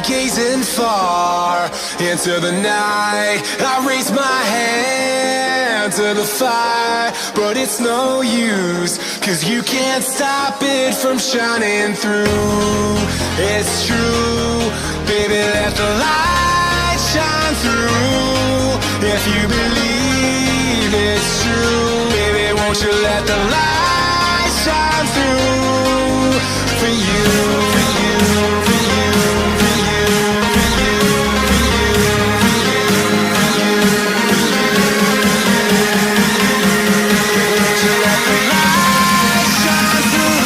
gazing far into the night. I raise my hand to the fire, but it's no use, 'cause you can't stop it from shining through. It's true, baby, let the light shine through. If you believe it's true, baby, won't you let the light shine through for you, for you, for you, for you, for you, for you, for you, won't you let the light shine through.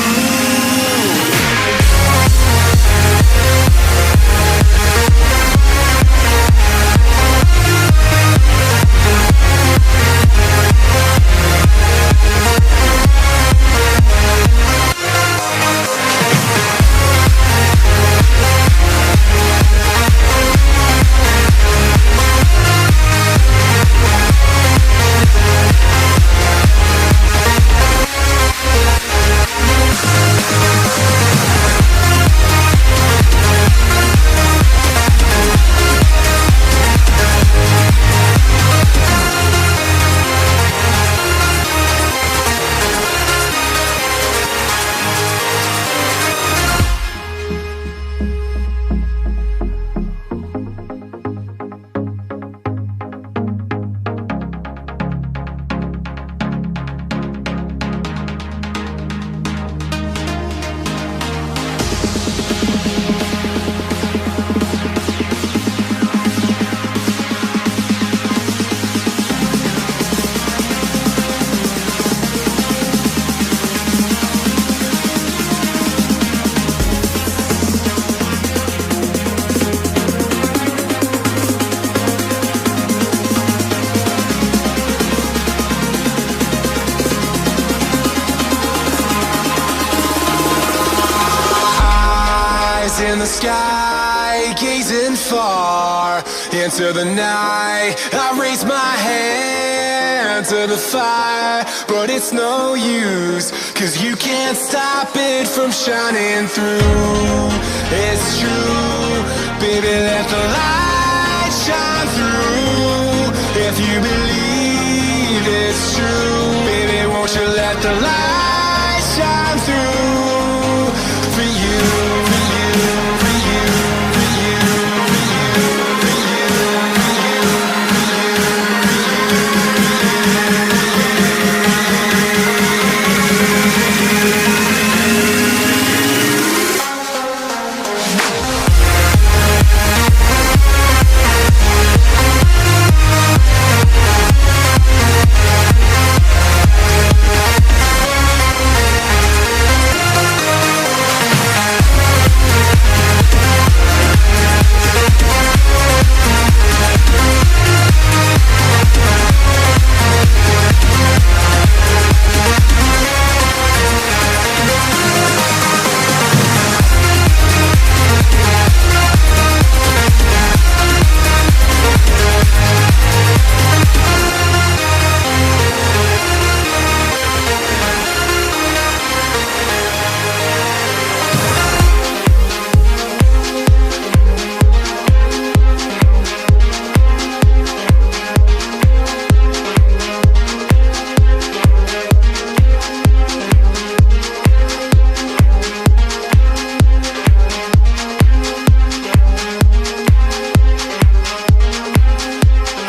In the sky, gazing far into the night. I raise my hand to the fire, but it's no use, 'cause you can't stop it from shining through. It's true, baby, let the light shine through. If you believe it's true, baby, won't you let the light shine through for you, for you, for you, for you, for you, for you, for you,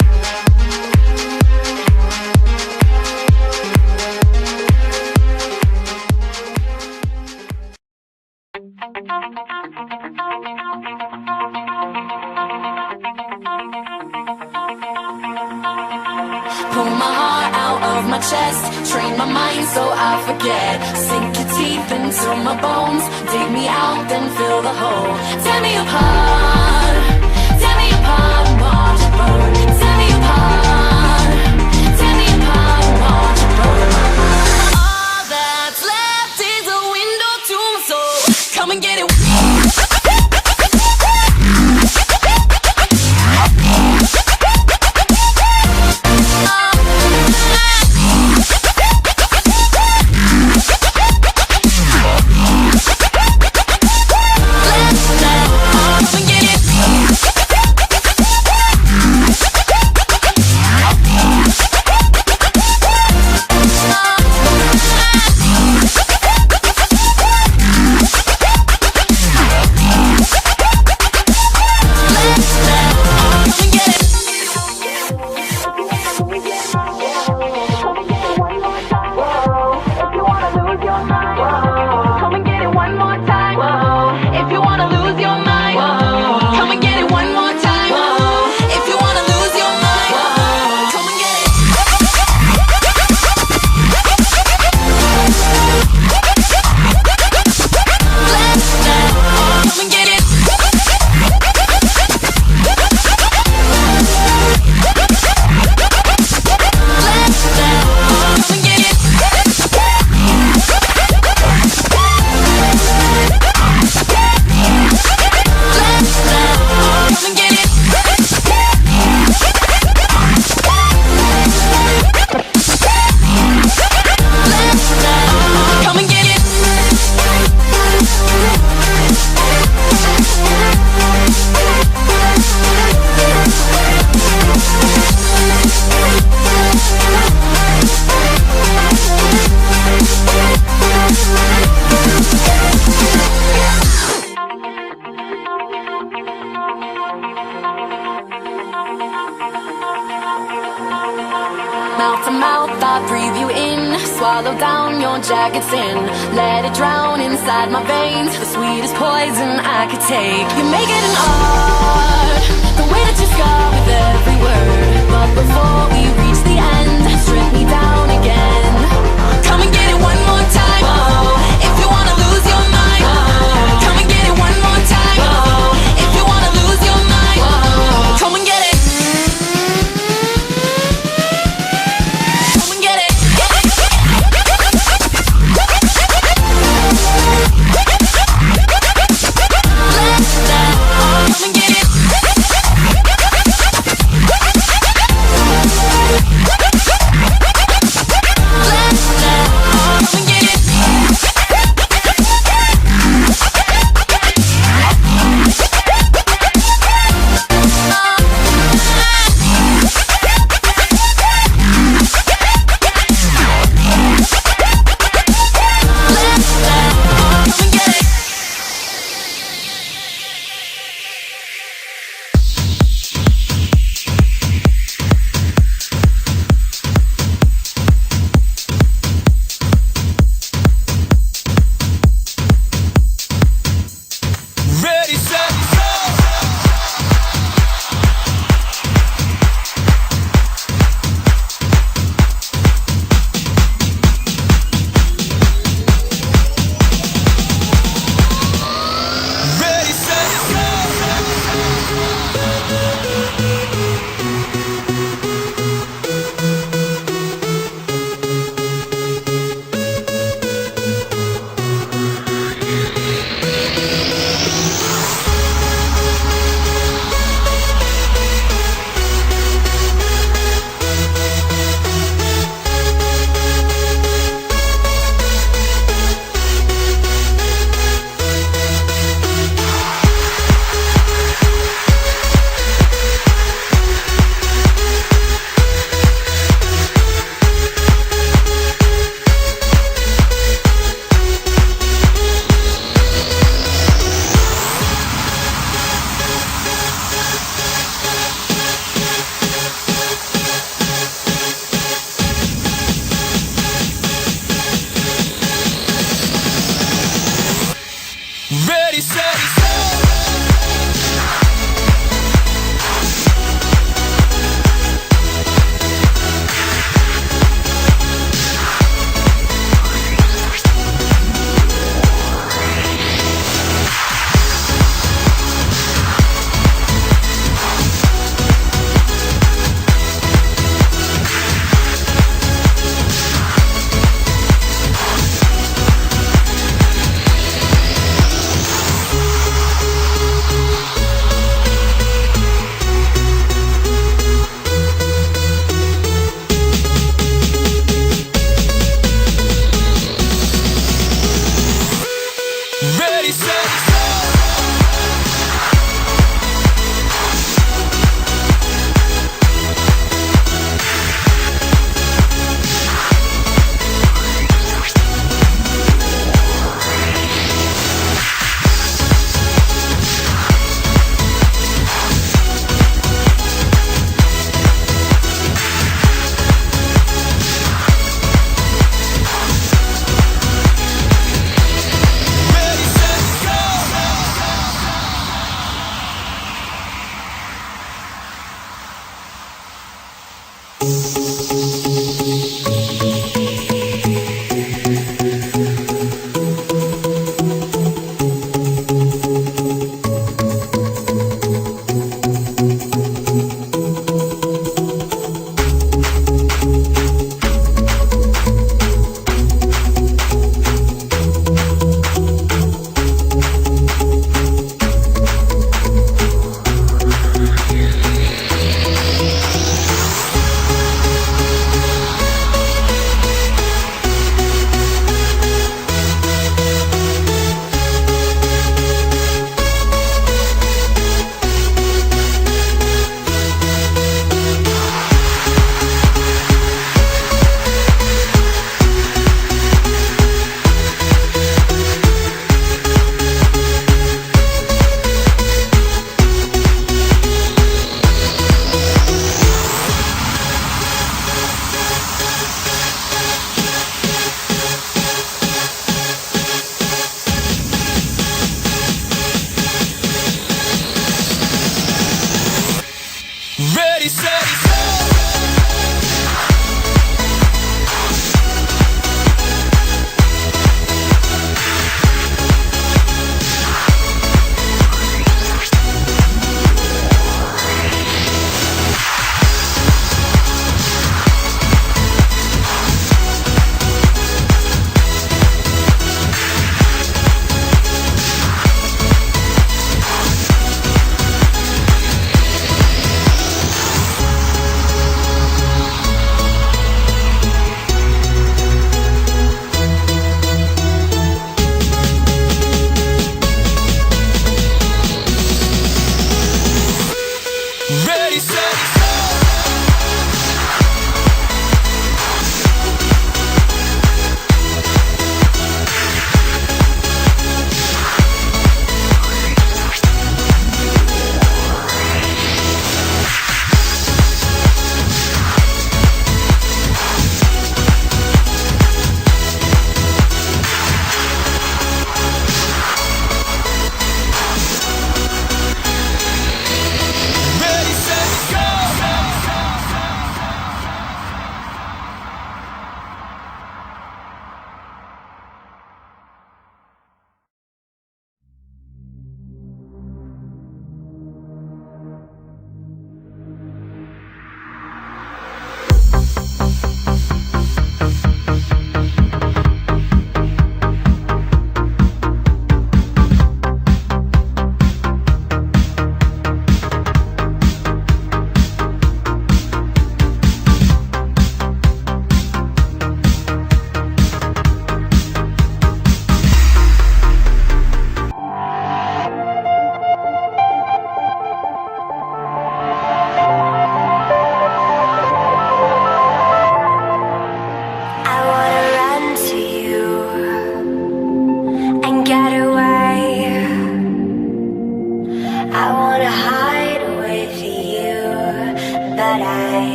Pull my heart out of my chest, train my mind so I forget. Sink your teeth into my bones, dig me out, then fill the hole. Tear me apart, and watch it burn. Tear me apart, and watch it burn. All that's left is a window to my soul. Come and get it. Come and get it. swallow down your jagged sin. Let it drown inside my veins, the sweetest poison I could take. You make it an art, the way that you scar with every word. But before we reach the end, strip me down again. Come and get it one more time. If you wanna lose your mind, come and get it one more time. If you wanna lose your mind, come and get it. Come and get it. Come and get it.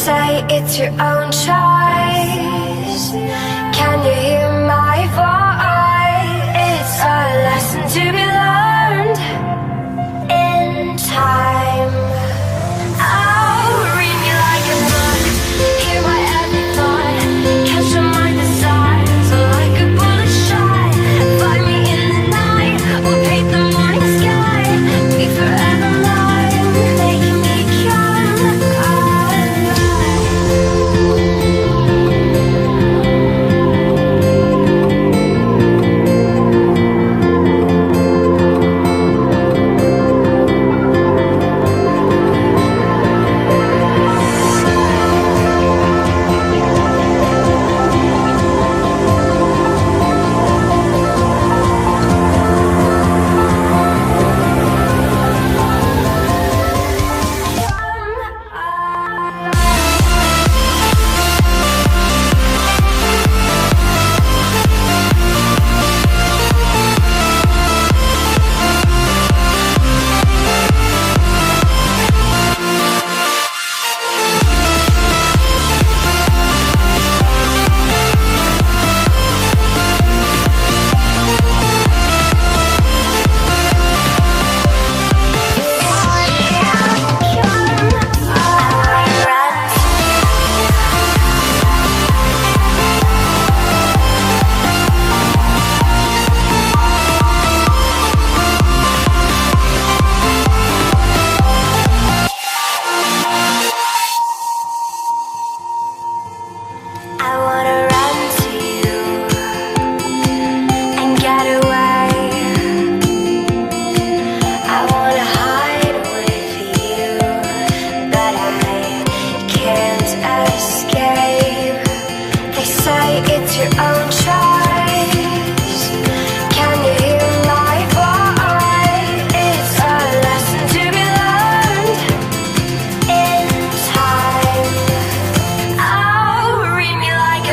say it's your own choice. Can you hear my voice? It's a lesson to be learned in time. Oh, read me like a book, hear my every thought, catch on my desires like a bullet shot. Find me in the night, we'll paint the morning sky, be forever mine, making me come alive. I wanna run to you and get away. I wanna hide with you, but I can't escape. They say it's your own choice. Can you hear my voice? It's a lesson to be learned in time. Oh, read me like a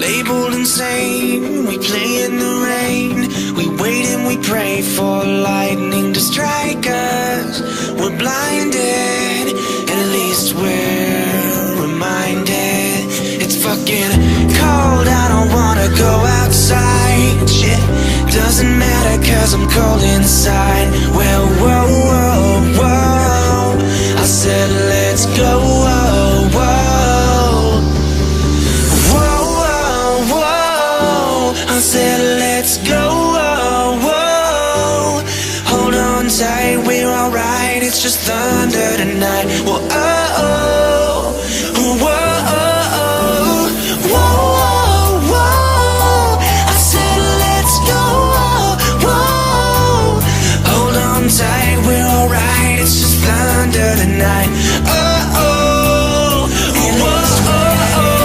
Labeled insane, we play in the rain. We wait and we pray for lightning to strike us. We're blinded, at least we're reminded. It's fucking cold, I don't wanna go outside. Shit, doesn't matter cause I'm cold inside. Well, whoa, whoa, whoa, I said let's go, whoa, whoa. I said let's go, whoa, whoa. Hold on tight, we're alright. It's just thunder tonight. Whoa, oh, oh, whoa, whoa, whoa. I said let's go, whoa. Hold on tight, we're alright. It's just thunder tonight. Oh, oh, whoa, whoa, whoa.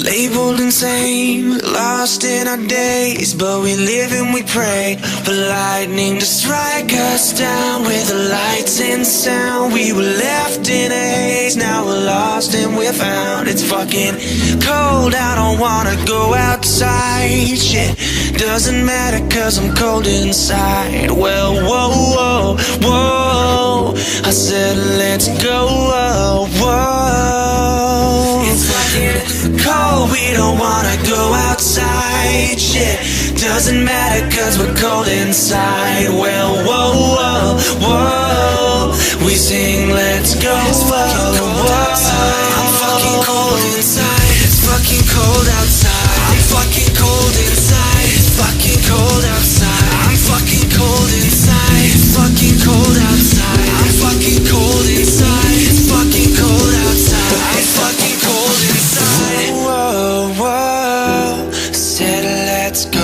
Labeled insane, lost in our days, but we live and we pray for lightning to strike us down. With the lights and sound, we were left in a haze. Now we're lost and we're found. It's fucking cold, I don't wanna go outside. Shit, doesn't matter cause I'm cold inside. Well, whoa, whoa, whoa, I said let's go, whoa, whoa. It's fucking cold, we don't wanna go outside. Shit, doesn't matter cause we're cold inside. Well, whoa, whoa, whoa, we sing let's go, whoa, whoa. I'm fucking cold inside. It's fucking cold outside. I'm fucking cold inside. It's fucking cold outside. I'm fucking cold inside. It's fucking cold outside. I'm fucking cold inside. It's fucking cold outside. I'm fucking cold inside. Whoa, whoa, said let's go.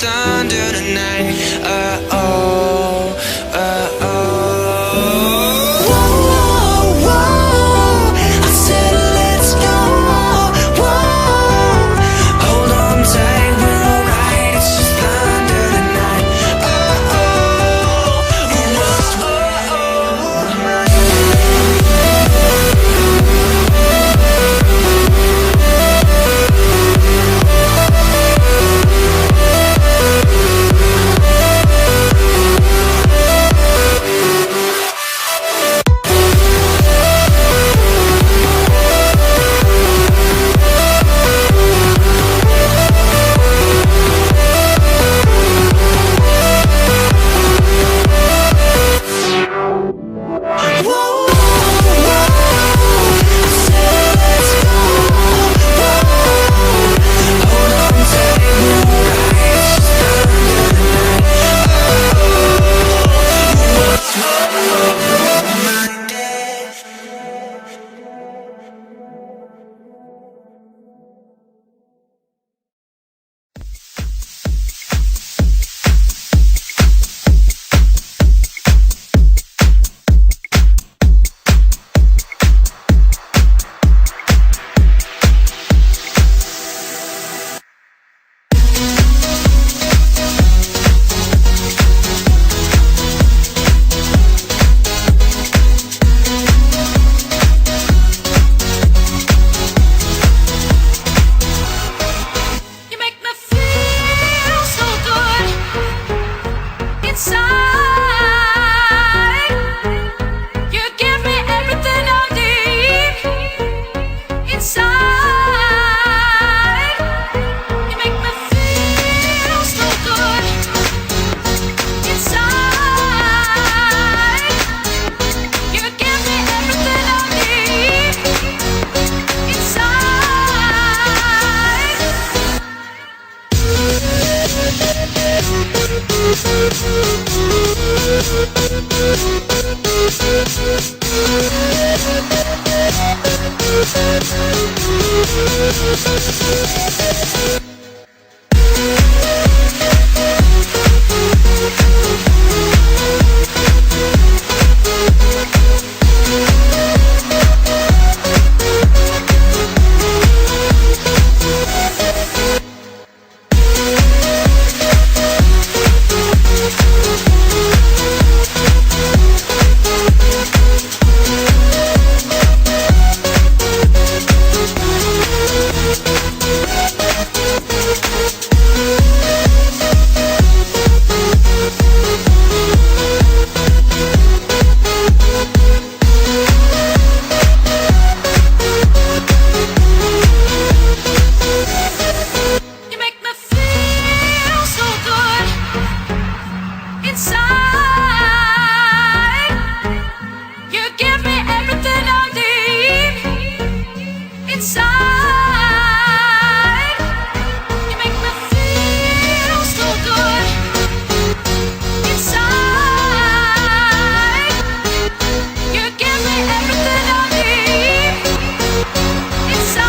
just under the night. Oh, whoa, whoa, I said let's go. Whoa, hold on tight, we're alright. It's just under the night. You make me feel so good inside. You give me everything I need inside. You make me feel so good inside. You give me everything I need inside. You make me feel so good inside. You give me everything I need inside. You make me feel so good inside. You give me everything I need inside.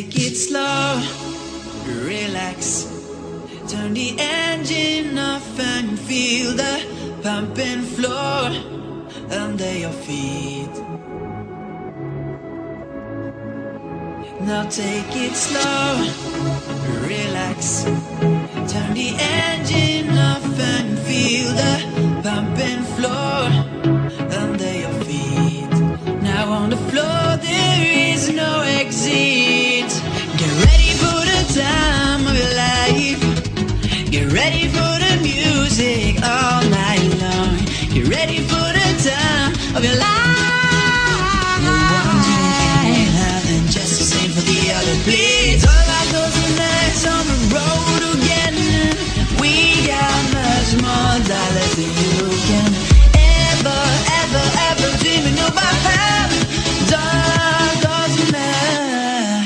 take it slow, relax. Turn the engine off and feel the pumping floor under your feet. Now take it slow, relax. Turn the engine off and feel the pumping floor under your feet. Now on the floor there is no exit. Get ready for the time of your life. Get ready for the music all night long. Get ready for the time of your life. The one you can't have and just the same for the other. Please, all about those nights on the road again. We got much more dollars than you can ever dreaming about having. Dollars doesn't matter.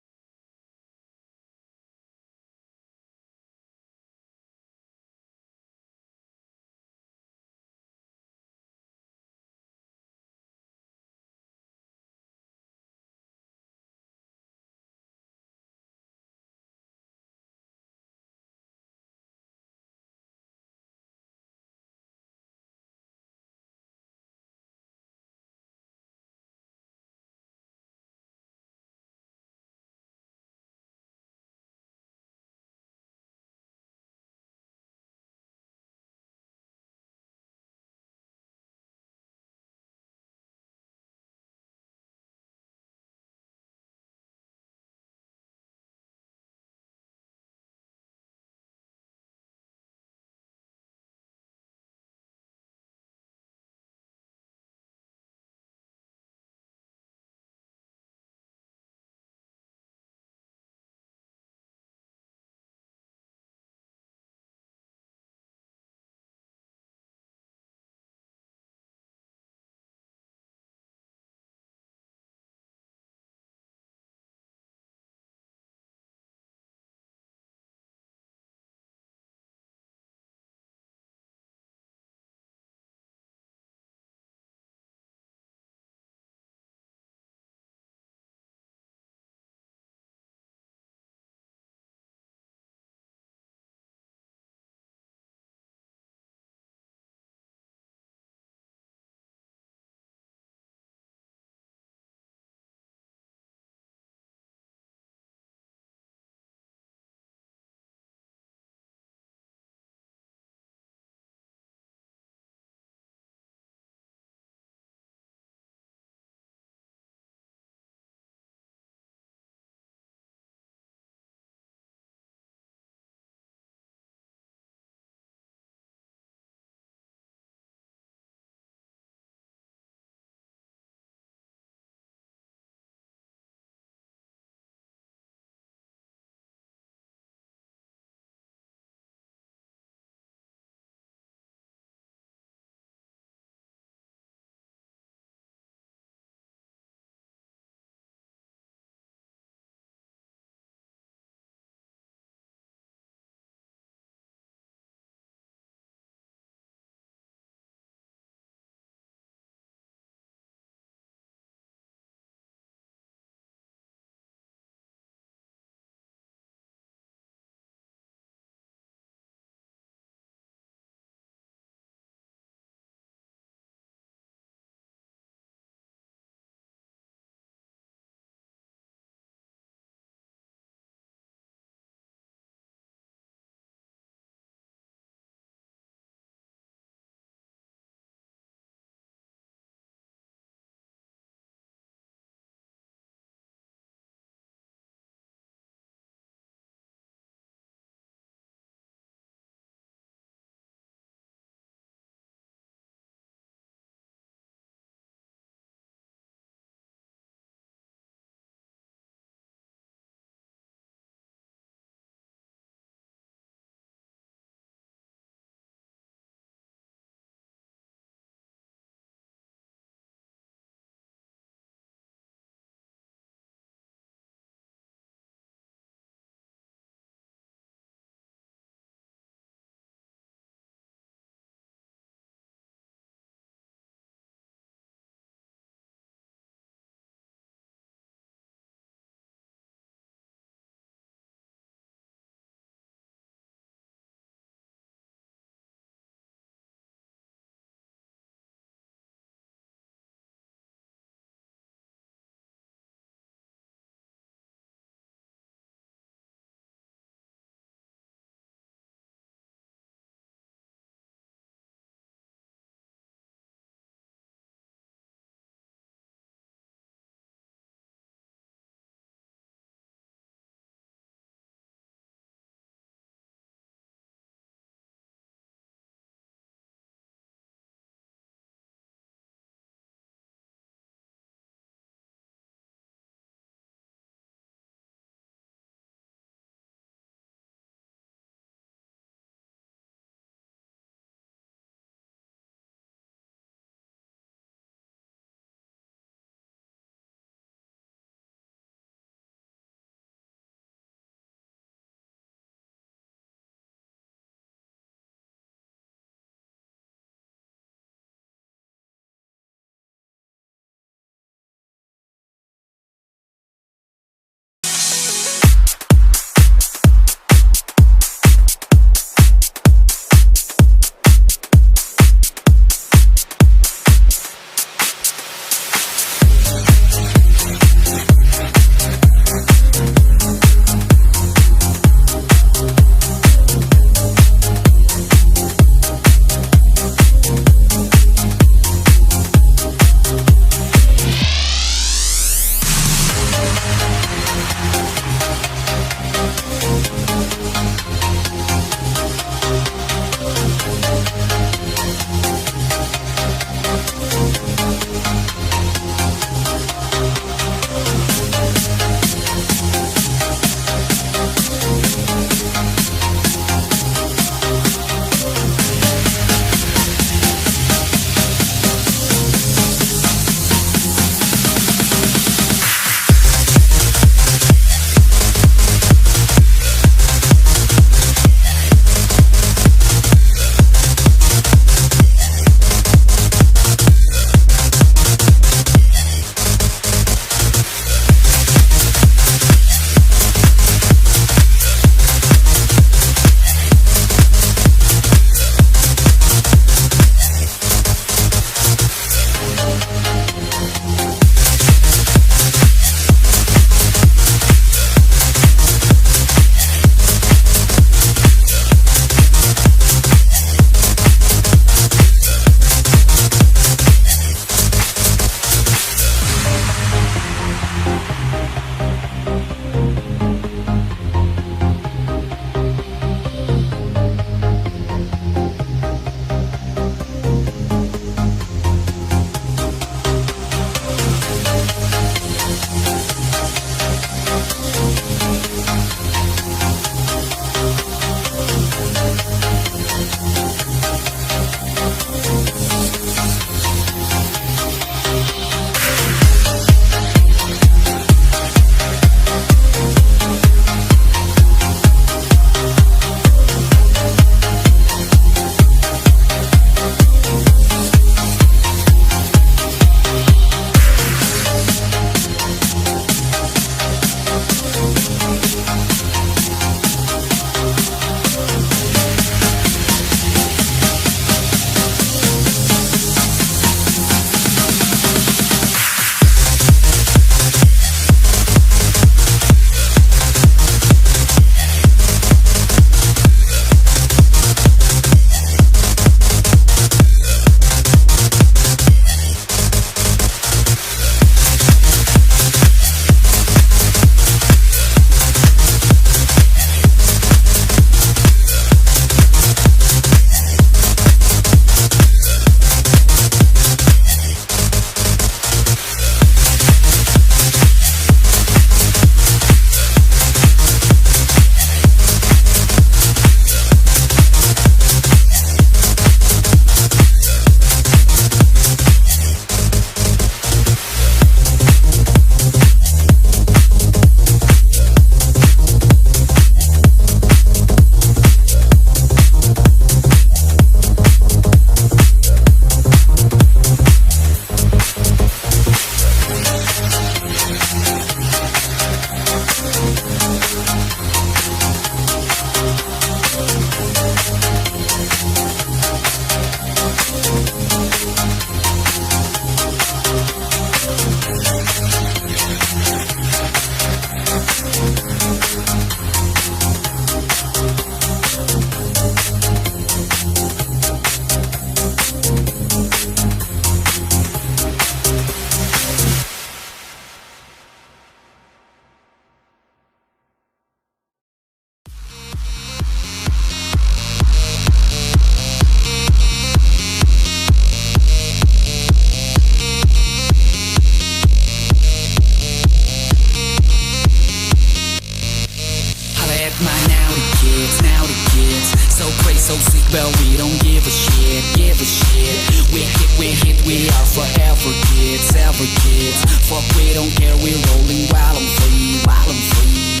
so sick, but we don't give a shit, give a shit. We hit, we are forever kids, ever kids. Fuck, we don't care, we're rolling while I'm free, while I'm free.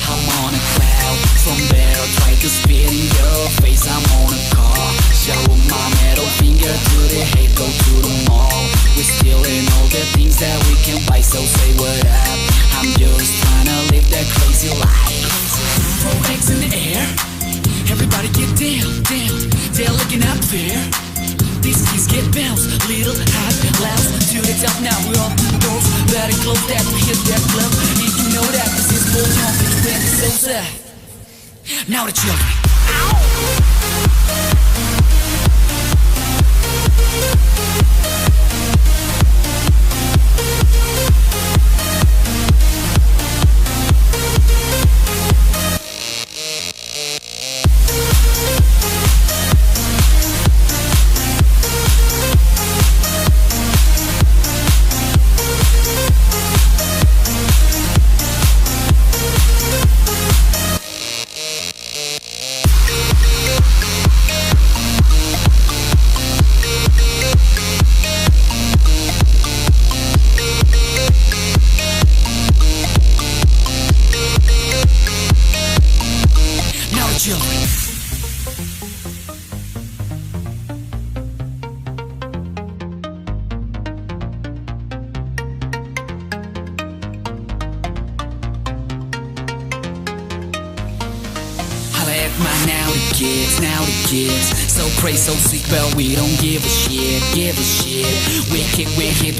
I'm on a cloud, from there I try to spit in your face. I'm on a car, show my middle finger to the hate, go to the mall. We're stealing all the things that we can buy, so say what up. I'm just trying to live that crazy life. Throw eggs in the air, everybody get down, down. They're looking up there. These keys get bounced, little hot, loud. To the top now, we're on the doors. Better close that, we hit that club. And you know that this is full on, it's so sad. Now the children. Now the kids, so crazy, so sick, but we don't give a shit, give a shit. We hit,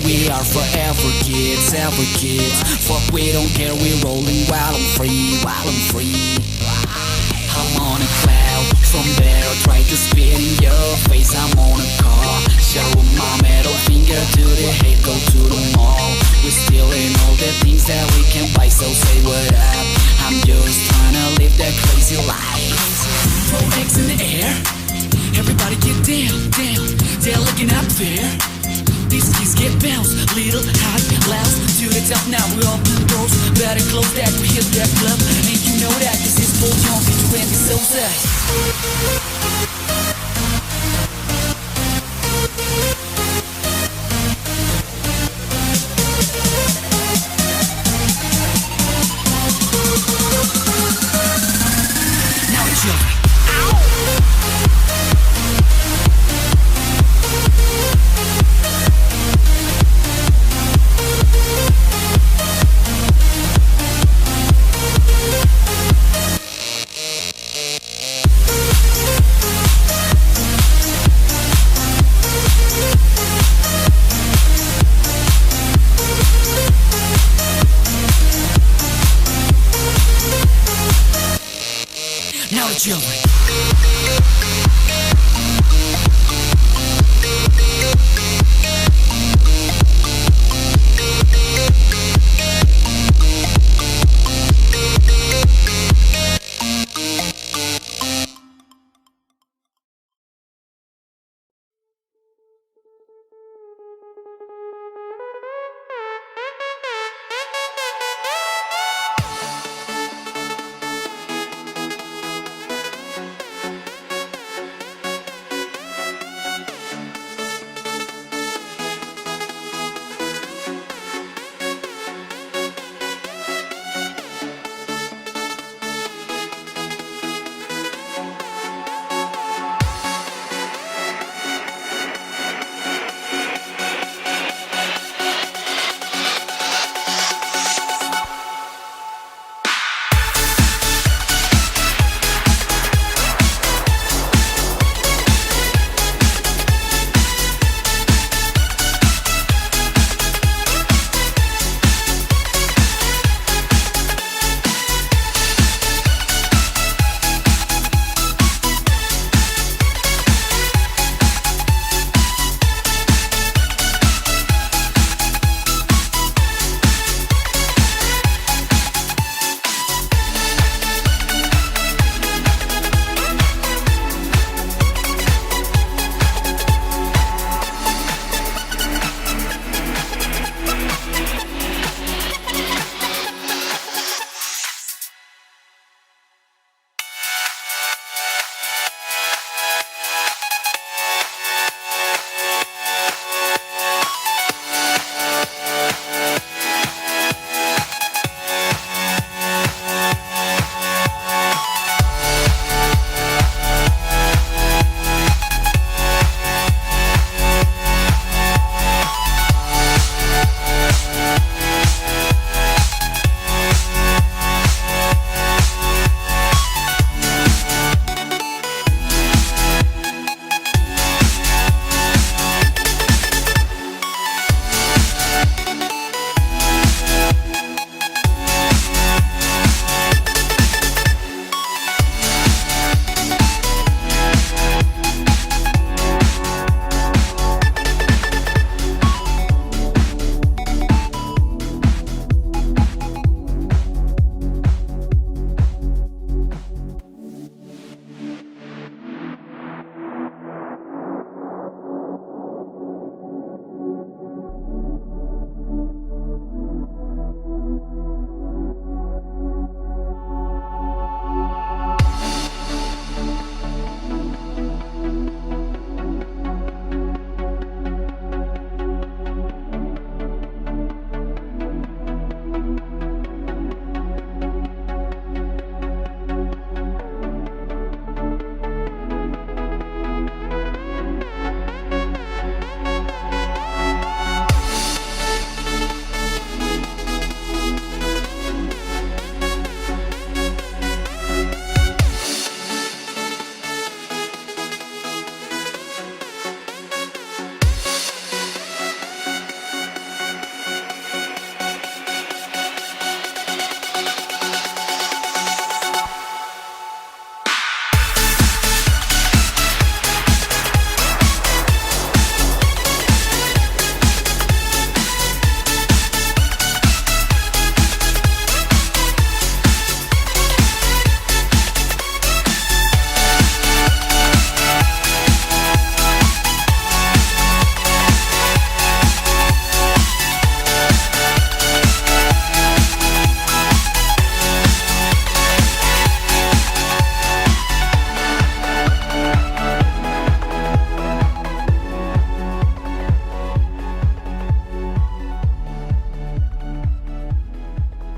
we are forever kids, ever kids. Fuck, we don't care, we're rolling while I'm free, while I'm free. I'm on a cloud, from there I try to spit in your face. I'm on a car, show my middle finger to the hate, go to the mall. We're stealing all the things that we can buy, so say what up. I'm just trying to live that crazy life. Throw eggs in the air, everybody get down, down. They're looking up there. These keys get bounced, little hot, loud. To the top now, we're on the doors. Better close that, we hit that club. And you know that this is full on, it's so sad. Now the children. Now the children.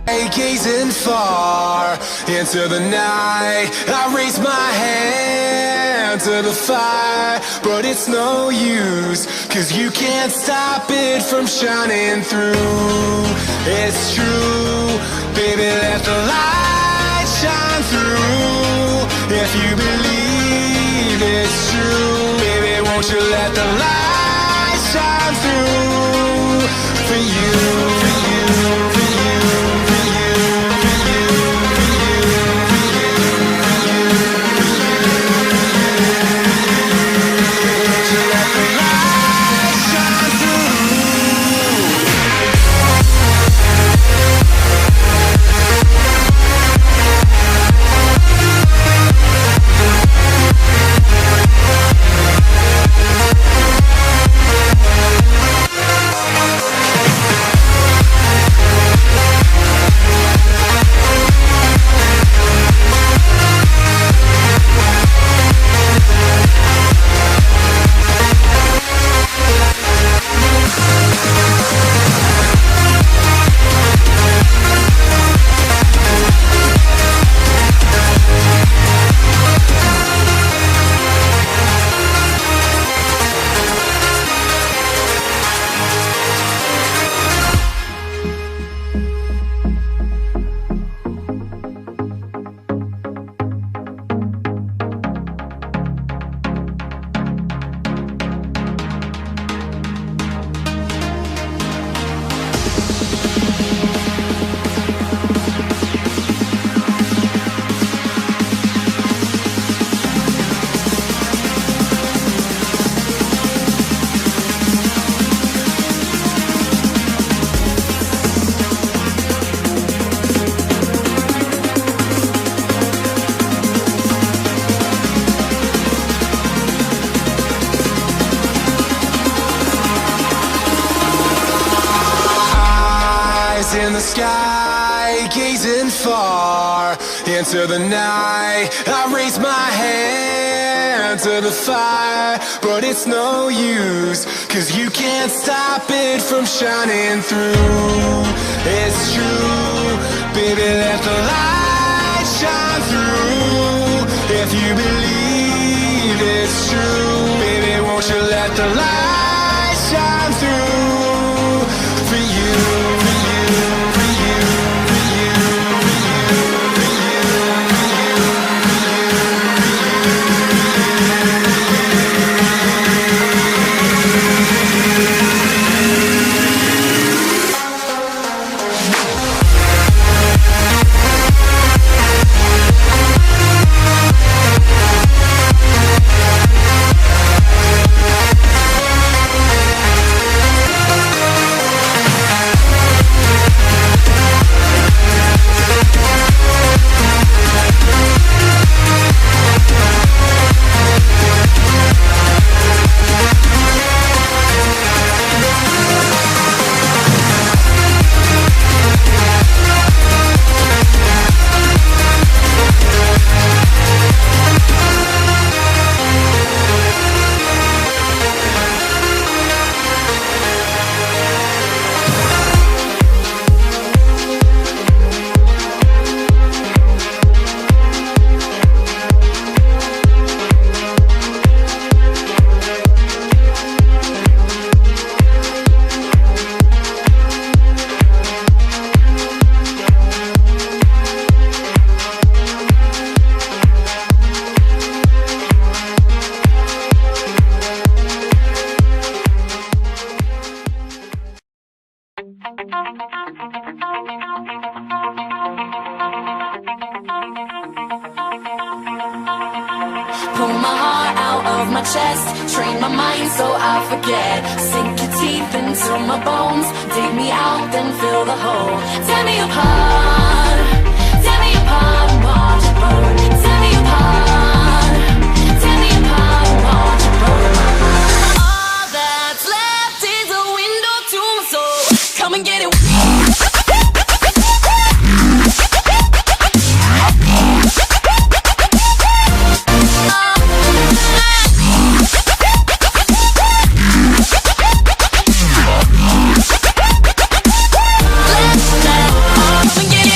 Gazing far into the night, I raise my hand to the fire, but it's no use, 'cause you can't stop it from shining through. It's true, baby, let the light shine through. If you believe it's true, baby, won't you let the light shine through for you, for you, for you. In the sky, gazing far into the night, I raise my hand to the fire, but it's no use, 'cause you can't stop it from shining through. It's true, baby, let the light shine through. If you believe it's true, baby, won't you let the light shine through for you, for you, for you, for you, for you, for Pull my heart out of my chest, train my mind so I forget. Sink your teeth into my bones, dig me out, then fill the hole. Tear me apart and watch it burn. Tear me apart and watch it burn. All that's left is a window to my soul. Come and get it. Come and get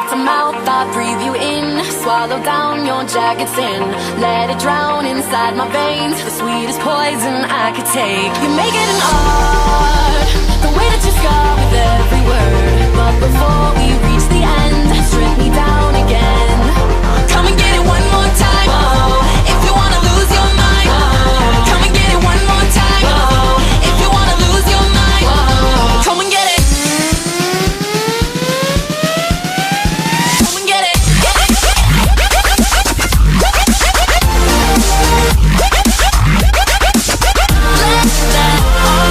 to mouth, I breathe you in. Swallow down your jagged sin. Let it drown inside my veins. The sweetest poison I could take. You make it an art, the way that you scar with every word. But before we reach the end, strip me down again. Come and get it one more time. If you wanna lose your mind, come and get it one more time. If you wanna lose your mind, come and get it. Come and get it.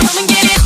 Come and get it.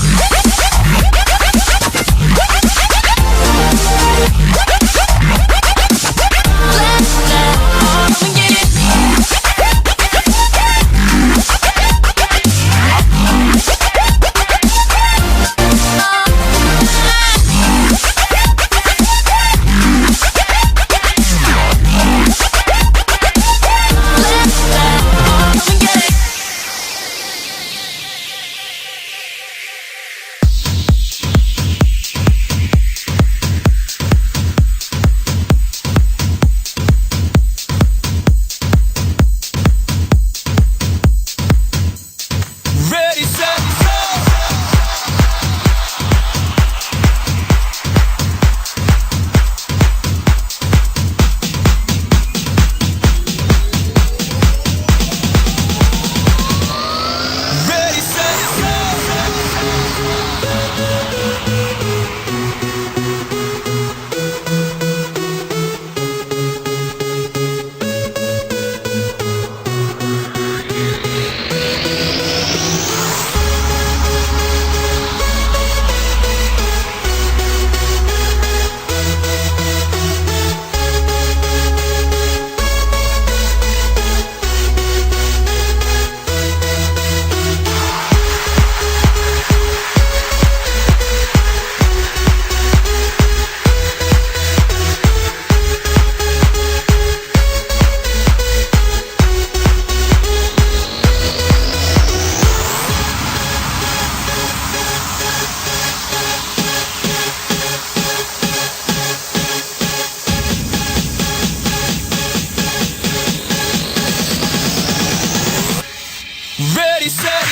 Ready, set, ready, set, ready, set,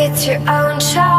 It's your own choice.